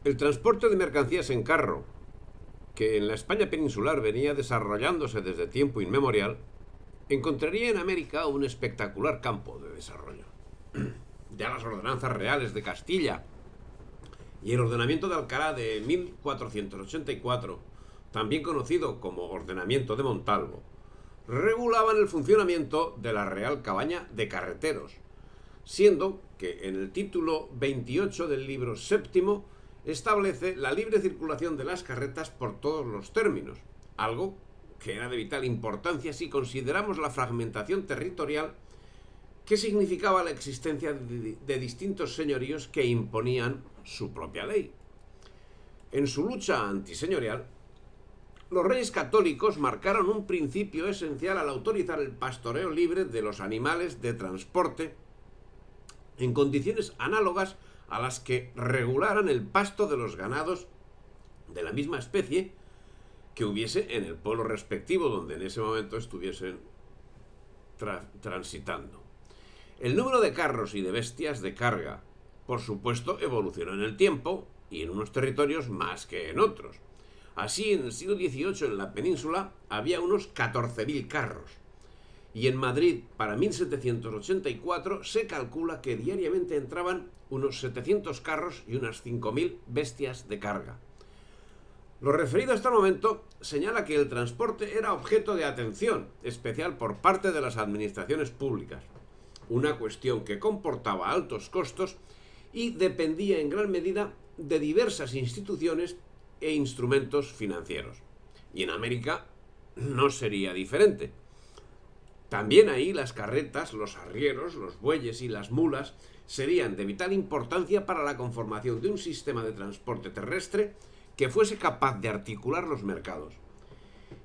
El transporte de mercancías en carro, que en la España peninsular venía desarrollándose desde tiempo inmemorial, encontraría en América un espectacular campo de desarrollo. Ya las ordenanzas reales de Castilla y el ordenamiento de Alcalá de 1484, también conocido como ordenamiento de Montalvo, regulaban el funcionamiento de la Real Cabaña de Carreteros, siendo que en el título 28 del libro séptimo establece la libre circulación de las carretas por todos los términos, algo que era de vital importancia si consideramos la fragmentación territorial que significaba la existencia de distintos señoríos que imponían su propia ley. En su lucha antiseñorial, los reyes católicos marcaron un principio esencial al autorizar el pastoreo libre de los animales de transporte en condiciones análogas a las que regularan el pasto de los ganados de la misma especie que hubiese en el pueblo respectivo donde en ese momento estuviesen transitando. El número de carros y de bestias de carga, por supuesto, evolucionó en el tiempo y en unos territorios más que en otros. Así, en el siglo XVIII en la península había unos 14.000 carros, y en Madrid, para 1784, se calcula que diariamente entraban unos 700 carros y unas 5.000 bestias de carga. Lo referido hasta el momento señala que el transporte era objeto de atención especial por parte de las administraciones públicas, una cuestión que comportaba altos costos y dependía en gran medida de diversas instituciones e instrumentos financieros. Y en América no sería diferente. También ahí las carretas, los arrieros, los bueyes y las mulas serían de vital importancia para la conformación de un sistema de transporte terrestre que fuese capaz de articular los mercados.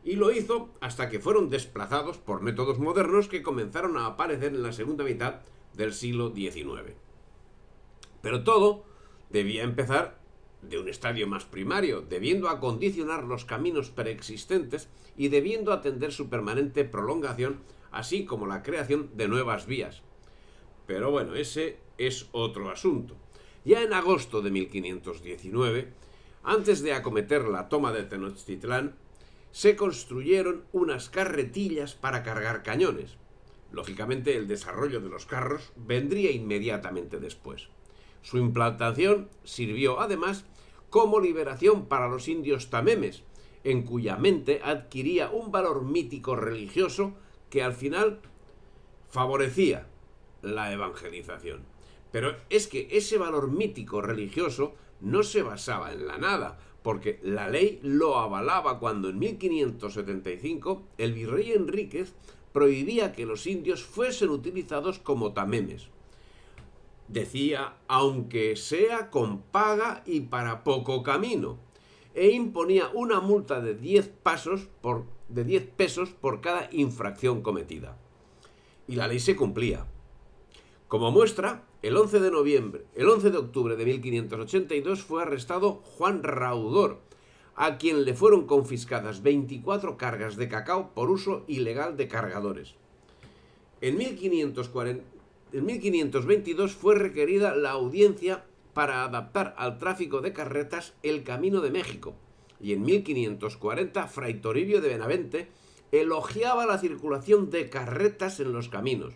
Y lo hizo hasta que fueron desplazados por métodos modernos que comenzaron a aparecer en la segunda mitad del siglo XIX. Pero todo debía empezar de un estadio más primario, debiendo acondicionar los caminos preexistentes y debiendo atender su permanente prolongación, así como la creación de nuevas vías. Pero bueno, ese es otro asunto. Ya en agosto de 1519, antes de acometer la toma de Tenochtitlán, se construyeron unas carretillas para cargar cañones. Lógicamente, el desarrollo de los carros vendría inmediatamente después. Su implantación sirvió además como liberación para los indios tamemes, en cuya mente adquiría un valor mítico religioso que al final favorecía la evangelización. Pero es que ese valor mítico religioso no se basaba en la nada, porque la ley lo avalaba cuando en 1575 el virrey Enríquez prohibía que los indios fuesen utilizados como tamemes. Decía, aunque sea con paga y para poco camino, e imponía una multa de 10 pesos por cada infracción cometida. Y la ley se cumplía. Como muestra, el 11 de octubre de 1582 fue arrestado Juan Raudor, a quien le fueron confiscadas 24 cargas de cacao por uso ilegal de cargadores. En 1522 fue requerida la audiencia para adaptar al tráfico de carretas el Camino de México, y en 1540 Fray Toribio de Benavente elogiaba la circulación de carretas en los caminos,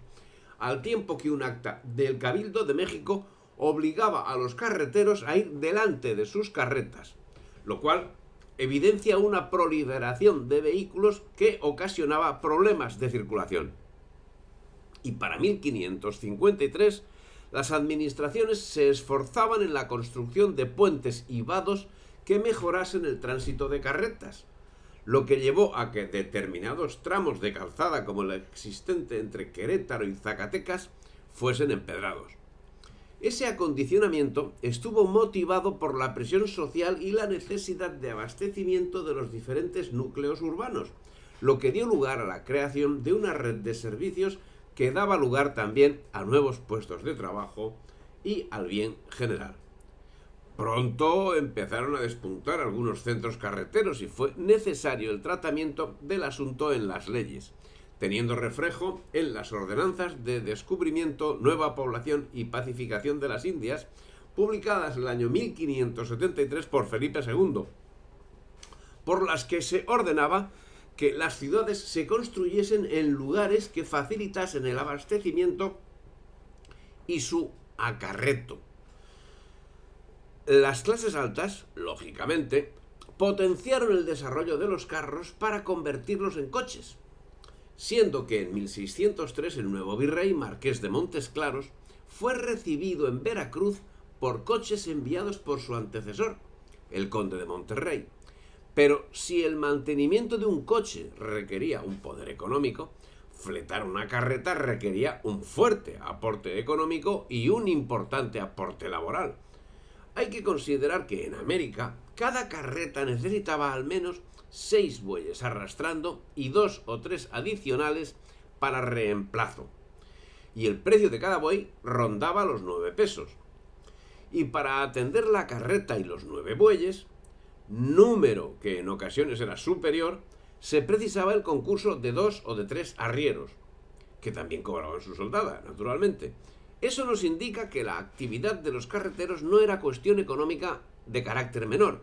al tiempo que un acta del Cabildo de México obligaba a los carreteros a ir delante de sus carretas, lo cual evidencia una proliferación de vehículos que ocasionaba problemas de circulación. Y para 1553, las administraciones se esforzaban en la construcción de puentes y vados que mejorasen el tránsito de carretas, lo que llevó a que determinados tramos de calzada como el existente entre Querétaro y Zacatecas fuesen empedrados. Ese acondicionamiento estuvo motivado por la presión social y la necesidad de abastecimiento de los diferentes núcleos urbanos, lo que dio lugar a la creación de una red de servicios que daba lugar también a nuevos puestos de trabajo y al bien general. Pronto empezaron a despuntar algunos centros carreteros y fue necesario el tratamiento del asunto en las leyes, teniendo reflejo en las ordenanzas de descubrimiento, nueva población y pacificación de las Indias, publicadas en el año 1573 por Felipe II, por las que se ordenaba que las ciudades se construyesen en lugares que facilitasen el abastecimiento y su acarreto. Las clases altas, lógicamente, potenciaron el desarrollo de los carros para convertirlos en coches, siendo que en 1603 el nuevo virrey Marqués de Montes Claros fue recibido en Veracruz por coches enviados por su antecesor, el conde de Monterrey. Pero si el mantenimiento de un coche requería un poder económico, fletar una carreta requería un fuerte aporte económico y un importante aporte laboral. Hay que considerar que en América cada carreta necesitaba al menos 6 bueyes arrastrando y 2 o 3 adicionales para reemplazo. Y el precio de cada buey rondaba los 9 pesos. Y para atender la carreta y los 9 bueyes, número que en ocasiones era superior, se precisaba el concurso de 2 o de 3 arrieros, que también cobraban su soldada, naturalmente. Eso nos indica que la actividad de los carreteros no era cuestión económica de carácter menor,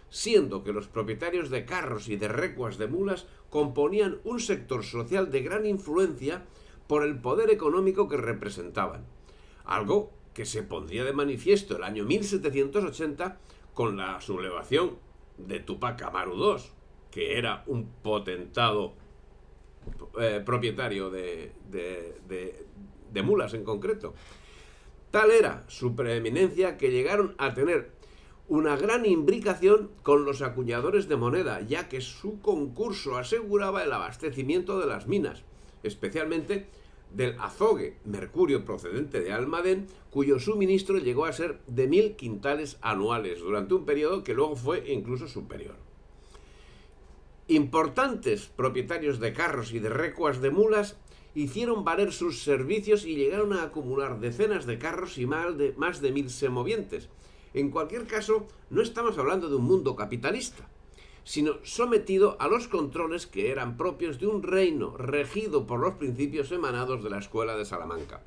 siendo que los propietarios de carros y de recuas de mulas componían un sector social de gran influencia por el poder económico que representaban, algo que se pondría de manifiesto el año 1780 con la sublevación de Tupac Amaru II, que era un potentado propietario de mulas en concreto. Tal era su preeminencia que llegaron a tener una gran imbricación con los acuñadores de moneda, ya que su concurso aseguraba el abastecimiento de las minas, especialmente del azogue, mercurio procedente de Almadén, cuyo suministro llegó a ser de 1000 quintales anuales durante un periodo que luego fue incluso superior. Importantes propietarios de carros y de recuas de mulas hicieron valer sus servicios y llegaron a acumular decenas de carros y más de 1000 semovientes. En cualquier caso, no estamos hablando de un mundo capitalista, sino sometido a los controles que eran propios de un reino regido por los principios emanados de la Escuela de Salamanca.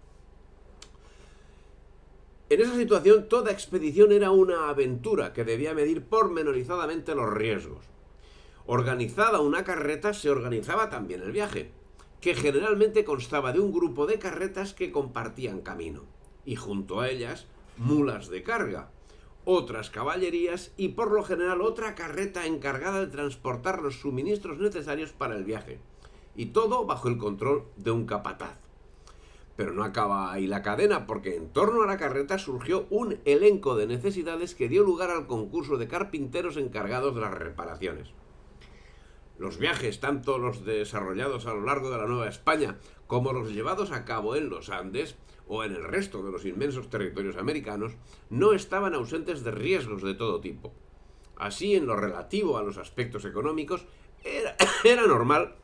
En esa situación, toda expedición era una aventura que debía medir pormenorizadamente los riesgos. Organizada una carreta, se organizaba también el viaje, que generalmente constaba de un grupo de carretas que compartían camino, y junto a ellas mulas de carga, otras caballerías y por lo general otra carreta encargada de transportar los suministros necesarios para el viaje, y todo bajo el control de un capataz. Pero no acaba ahí la cadena, porque en torno a la carreta surgió un elenco de necesidades que dio lugar al concurso de carpinteros encargados de las reparaciones. Los viajes, tanto los desarrollados a lo largo de la Nueva España como los llevados a cabo en los Andes o en el resto de los inmensos territorios americanos, no estaban ausentes de riesgos de todo tipo. Así, en lo relativo a los aspectos económicos, era normal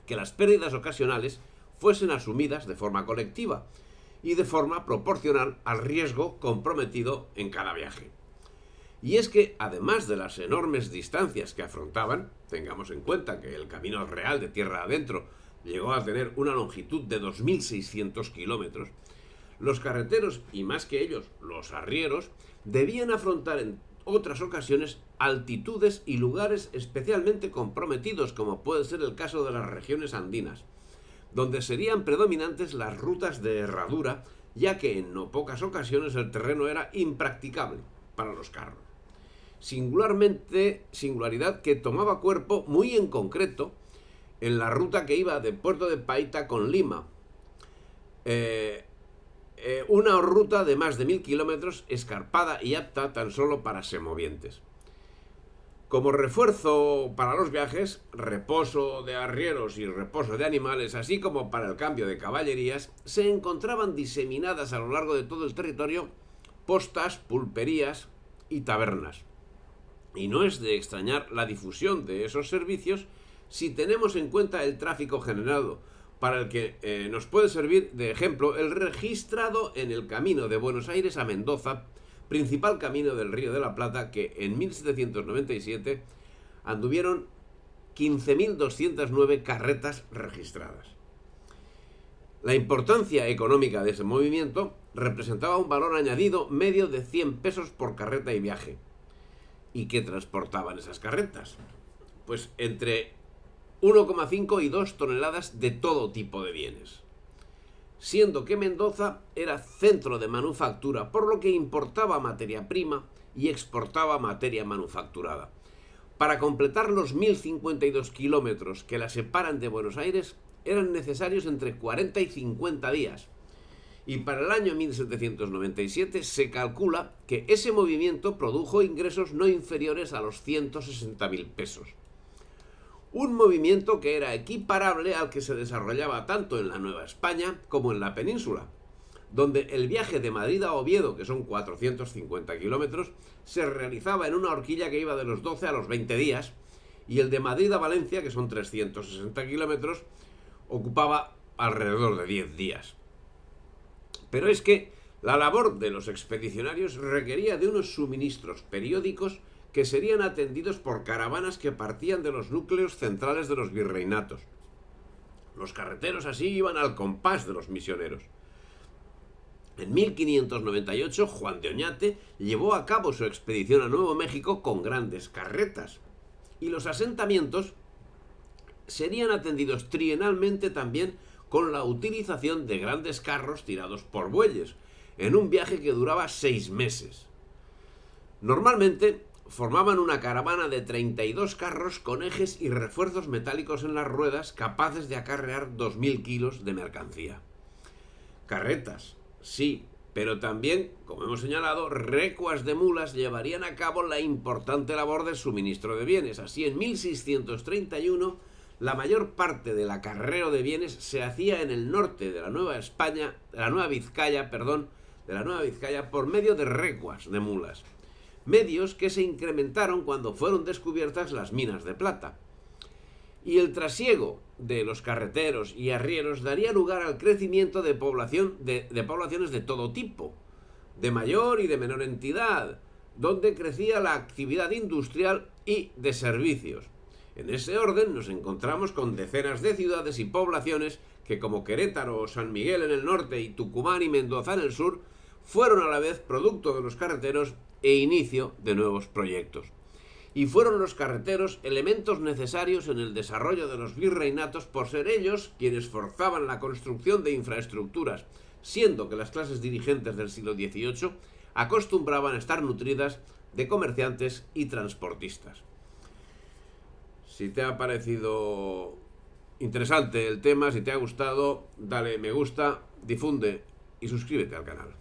que las pérdidas ocasionales fuesen asumidas de forma colectiva y de forma proporcional al riesgo comprometido en cada viaje. Y es que, además de las enormes distancias que afrontaban, tengamos en cuenta que el camino real de tierra adentro llegó a tener una longitud de 2600 kilómetros, los carreteros, y más que ellos, los arrieros, debían afrontar en otras ocasiones altitudes y lugares especialmente comprometidos, como puede ser el caso de las regiones andinas, donde serían predominantes las rutas de herradura, ya que en no pocas ocasiones el terreno era impracticable para los carros. Singularidad que tomaba cuerpo muy en concreto en la ruta que iba de Puerto de Paita con Lima, una ruta de más de 1000 kilómetros, escarpada y apta tan solo para semovientes. Como refuerzo para los viajes, reposo de arrieros y reposo de animales, así como para el cambio de caballerías, se encontraban diseminadas a lo largo de todo el territorio postas, pulperías y tabernas. Y no es de extrañar la difusión de esos servicios si tenemos en cuenta el tráfico generado, para el que nos puede servir de ejemplo el registrado en el camino de Buenos Aires a Mendoza, principal camino del Río de la Plata, que en 1797 anduvieron 15.209 carretas registradas. La importancia económica de ese movimiento representaba un valor añadido medio de 100 pesos por carreta y viaje. ¿Y qué transportaban esas carretas? Pues entre 1,5 y 2 toneladas de todo tipo de bienes. Siendo que Mendoza era centro de manufactura, por lo que importaba materia prima y exportaba materia manufacturada. Para completar los 1052 kilómetros que la separan de Buenos Aires, eran necesarios entre 40 y 50 días. Y para el año 1797 se calcula que ese movimiento produjo ingresos no inferiores a los 160.000 pesos. Un movimiento que era equiparable al que se desarrollaba tanto en la Nueva España como en la península, donde el viaje de Madrid a Oviedo, que son 450 kilómetros, se realizaba en una horquilla que iba de los 12 a los 20 días, y el de Madrid a Valencia, que son 360 kilómetros, ocupaba alrededor de 10 días. Pero es que la labor de los expedicionarios requería de unos suministros periódicos que serían atendidos por caravanas que partían de los núcleos centrales de los virreinatos. Los carreteros así iban al compás de los misioneros. En 1598, Juan de Oñate llevó a cabo su expedición a Nuevo México con grandes carretas, y los asentamientos serían atendidos trienalmente también con la utilización de grandes carros tirados por bueyes, en un viaje que duraba 6 meses. Normalmente formaban una caravana de 32 carros con ejes y refuerzos metálicos en las ruedas capaces de acarrear 2000 kilos de mercancía. Carretas, sí, pero también, como hemos señalado, recuas de mulas llevarían a cabo la importante labor de suministro de bienes. Así, en 1631, la mayor parte del acarreo de bienes se hacía en el norte de la Nueva España, de la Nueva Vizcaya, por medio de recuas de mulas. Medios que se incrementaron cuando fueron descubiertas las minas de plata. Y el trasiego de los carreteros y arrieros daría lugar al crecimiento de poblaciones de todo tipo, de mayor y de menor entidad, donde crecía la actividad industrial y de servicios. En ese orden nos encontramos con decenas de ciudades y poblaciones que, como Querétaro o San Miguel en el norte y Tucumán y Mendoza en el sur, fueron a la vez producto de los carreteros e inicio de nuevos proyectos. Y fueron los carreteros elementos necesarios en el desarrollo de los virreinatos por ser ellos quienes forzaban la construcción de infraestructuras, siendo que las clases dirigentes del siglo XVIII acostumbraban a estar nutridas de comerciantes y transportistas. Si te ha parecido interesante el tema, si te ha gustado, dale me gusta, difunde y suscríbete al canal.